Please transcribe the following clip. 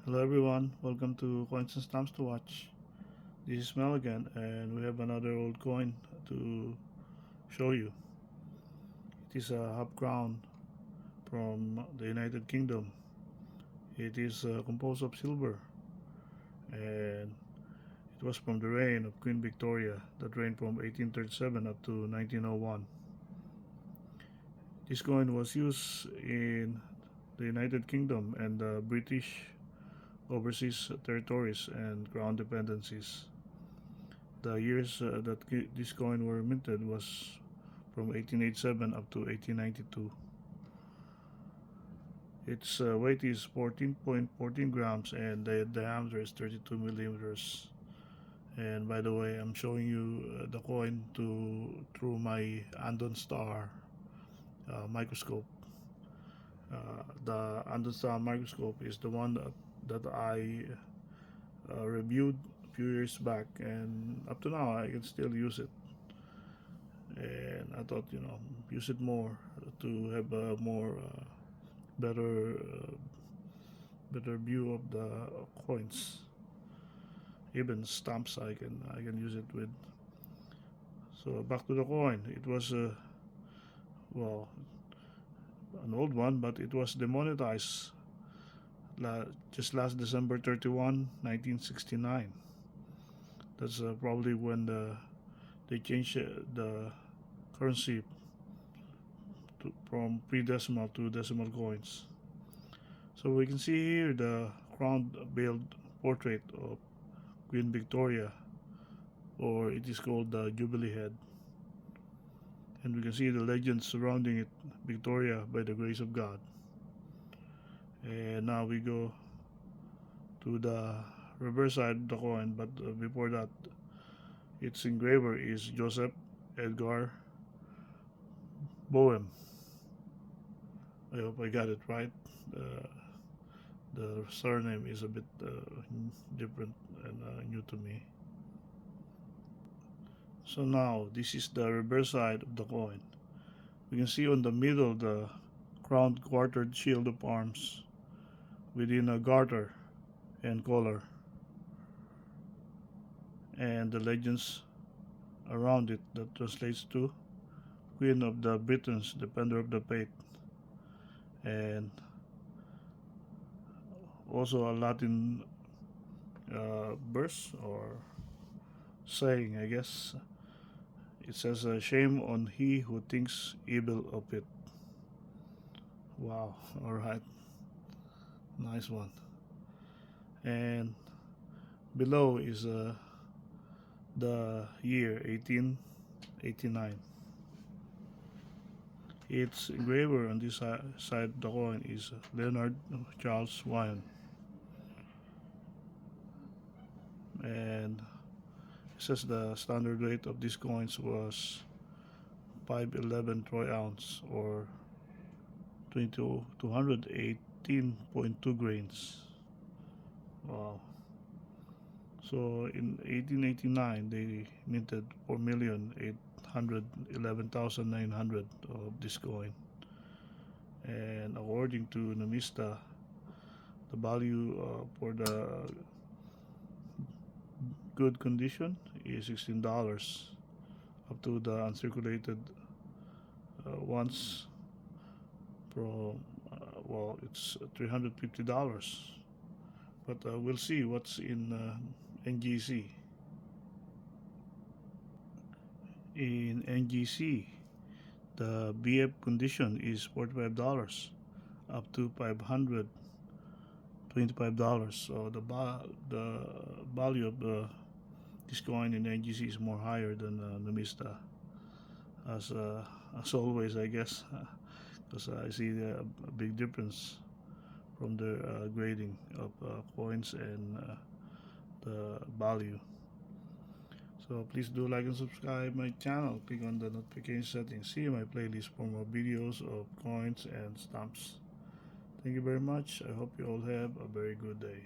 Hello everyone, welcome to Coins and Stamps to Watch. This is Mel again, and we have another old coin to show you. It is a half crown from the United Kingdom. It is composed of silver, and it was from the reign of Queen Victoria that reigned from 1837 up to 1901. This coin was used in the United Kingdom and the British overseas territories and crown dependencies. The years that this coin were minted was from 1887 up to 1892. Its weight is 14.14 grams and the diameter is 32 millimeters. And by the way, I'm showing you the coin through my Andon Star microscope. The Andon Star microscope is the one that I reviewed a few years back, and up to now I can still use it. And I thought, use it more to have a more better better view of the coins. Even stamps I can use it with. So back to the coin. It was well, an old one, but it was demonetized just last December 31, 1969. That's probably when they changed the currency from pre-decimal to decimal coins. So we can see here the crown-built portrait of Queen Victoria, or it is called the Jubilee Head. And we can see the legends surrounding it, Victoria by the grace of God. And now we go to the reverse side of the coin, but before that, its engraver is Joseph Edgar Boehm. I hope I got it right. The surname is a bit different and new to me. So now this is the reverse side of the coin. We can see on the middle the crowned quartered shield of arms within a garter and collar, and the legends around it that translates to Queen of the Britons, Defender of the Faith, and also a Latin verse or saying, I guess. It says, "Shame on he who thinks evil of it." Wow, alright, nice one. And below is the year 1889. Its engraver on this side of the coin is Leonard Charles Wyon, and it says the standard weight of these coins was 511 troy ounce, or 218.2 grains. Wow. So in 1889 they minted 4,811,900 of this coin, and according to Numista, the value for the good condition is $16, up to the uncirculated ones from it's $350. But we'll see what's in NGC. In NGC, the BF condition is $45, up to $525. So the value of this coin in NGC is more higher than Numista, as always, I guess, because I see a big difference from the grading of coins and the value. So please do like and subscribe my channel. Click on the notification settings. See my playlist for more videos of coins and stamps. Thank you very much. I hope you all have a very good day.